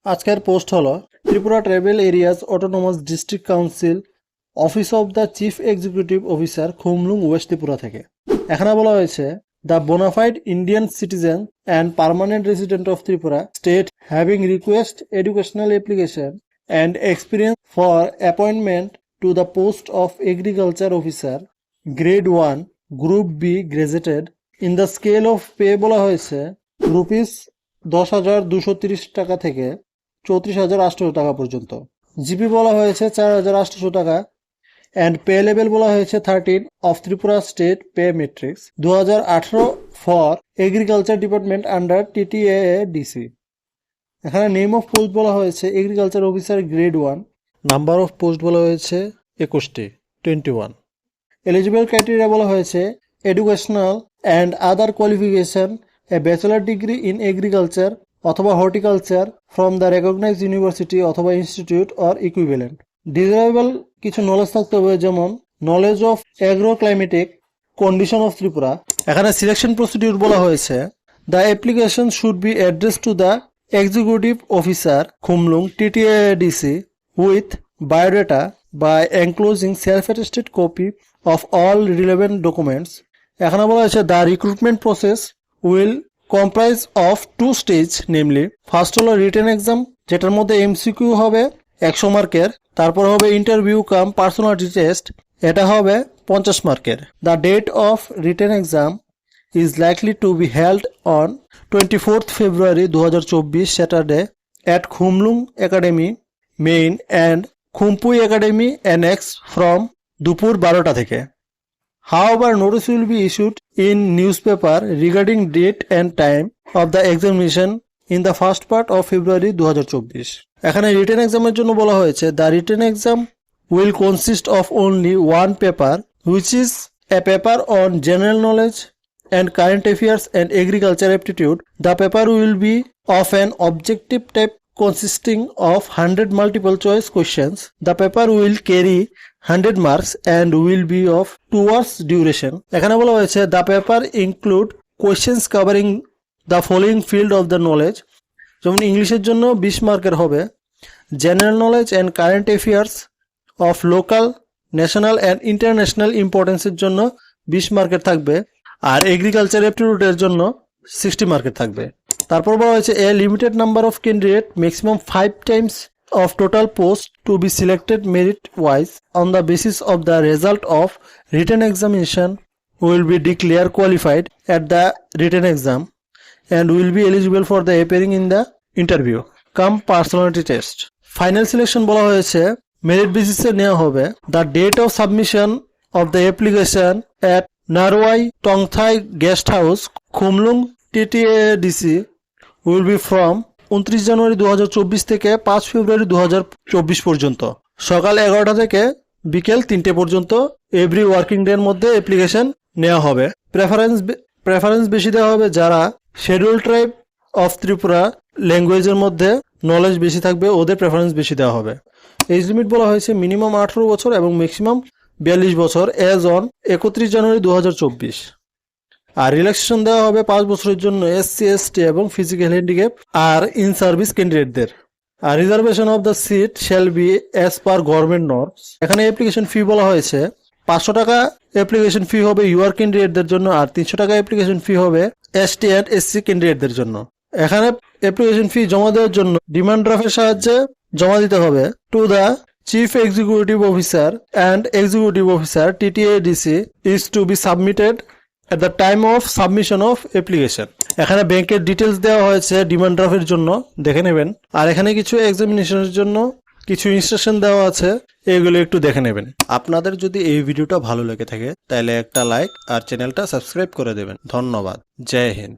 আজকের পোস্ট হলো Tripura tribal areas autonomous district council office of the chief executive officer Khumulwng west Tripura থেকে। এখানে বলা হয়েছে the bonafide Indian citizen and permanent resident of Tripura state having request educational application and experience for appointment to the post of agriculture officer grade 1 group B graduated in the scale of pay বলা হয়েছে rupees 10,230 টাকা থেকে 34,800 টাকা পর্যন্ত। GP বলা হয়েছে 4,800 টাকা and pay level বলা হয়েছে 13 of Tripura state pay matrix 2018 for agriculture department under TTAADC। এখানে নেম অফ পোস্ট বলা হয়েছে agriculture officer grade 1, number of post বলা হয়েছে 21টি 21। এলিজিবল ক্রাইটেরিয়া বলা হয়েছে educational and other qualification a bachelor degree in agriculture অথবা horticulture from the recognised university অথবা ইনস্টিটিউট অর ইকুইভ্যালেন্ট। ডিজারেবল কিছু নলেজ থাকতে হবে, যেমন knowledge of agro climatic condition of Tripura. এখানে সিলেকশন প্রসিডিউর বলা হয়েছে the application should be address to the executive officer Khumulwng TTAADC with biodata by enclosing self attested copy of all relevant documents. এখানে বলা হয়েছে the recruitment process will comprise of 2 stage, namely first হলো written exam, যেটার মধ্যে MCQ হবে 100 মার্কের, তারপর হবে ইন্টারভিউ কাম পার্সোনালিটি টেস্ট, এটা হবে 50 মার্কের। The date of written exam is likely to be held on 24th February 2024 Saturday at Khumulwng academy main and Khumpui academy annex from দুপুর 12টা থেকে। However, notice will be issued in newspaper regarding date and time of the examination in the first part of February 2024. এখানে written এক্সামের জন্য বলা হয়েছে the written exam will consist of only one paper which is a paper on general knowledge and current affairs and agriculture aptitude. The paper will be of an objective type consisting of 100 multiple choice questions. The paper will carry 100 marks and will be of 2 hours duration. এখানে বলা হয়েছে the paper include questions covering the following field of the knowledge, যেমন ইংলিশের জন্য 20 মার্কের হবে, general knowledge and current affairs of local national and international ইম্পর্টেন্সের জন্য 20 মার্কের থাকবে, আর এগ্রিকালচার অ্যাপটিটিউডের জন্য 60 মার্কের থাকবে। তারপর বলা হয়েছে a limited number of candidate maximum 5 Times of total post to be selected merit wise on the basis of the result of written examination will be declared qualified at the written exam and will be eligible for the appearing in the interview come personality test. Final selection বলা হয়েছে merit basis এ নেওয়া হবে। The date of submission of the application at Narwai Tongthai Guest House Khumlung TTAADC will be from 29 জানুয়ারি 2024 থেকে 5 ফেব্রুয়ারি 2024 পর্যন্ত সকাল 11টা থেকে বিকেল 3টে পর্যন্ত এভরি ওয়ার্কিং ডে এর মধ্যে অ্যাপ্লিকেশন নেওয়া হবে। প্রেফারেন্স বেশি দেওয়া হবে যারা শিডিউল ট্রাইব অফ ত্রিপুরা ল্যাঙ্গুয়েজের মধ্যে নলেজ বেশি থাকবে, ওদের প্রেফারেন্স বেশি দেওয়া হবে। এজ লিমিট বলা হয়েছে মিনিমাম 18 বছর এবং ম্যাক্সিমাম 42 বছর এজ অন 31 জানুয়ারি 2024। আর রিল্যাক্সেশন দেওয়া হবে 5 বছরের জন্য SC ST এবং ফিজিক্যাল হ্যান্ডিক্যাপ আর ইন সার্ভিস ক্যান্ডিডেটদের। আর reservation of the seat shall be as per government norms. এখানে অ্যাপ্লিকেশন ফি বলা হয়েছে 500 টাকা অ্যাপ্লিকেশন ফি হবে ইউআর ক্যান্ডিডেটদের জন্য, আর 300 টাকা অ্যাপ্লিকেশন ফি হবে ST অ্যান্ড SC ক্যান্ডিডেটদের জন্য। এখানে অ্যাপ্লিকেশন ফি জমা দেওয়ার জন্য ডিমান্ড ড্রাফটের সাহায্যে জমা দিতে হবে to the chief executive officer and executive officer TTAADC is to be submitted at the time of submission of application. এখানে ব্যাংকের ডিটেলস দেওয়া হয়েছে ডিমান্ড ড্রাফটের জন্য, দেখে নেবেন। আর এখানে কিছু এক্সামিনেশনের জন্য কিছু ইনস্ট্রাকশন দেওয়া আছে, এগুলো একটু দেখে নেবেন। আপনাদের যদি এই ভিডিওটা ভালো লেগে থাকে তাহলে একটা লাইক আর চ্যানেলটা সাবস্ক্রাইব করে দেবেন। ধন্যবাদ। জয় হিন্দ।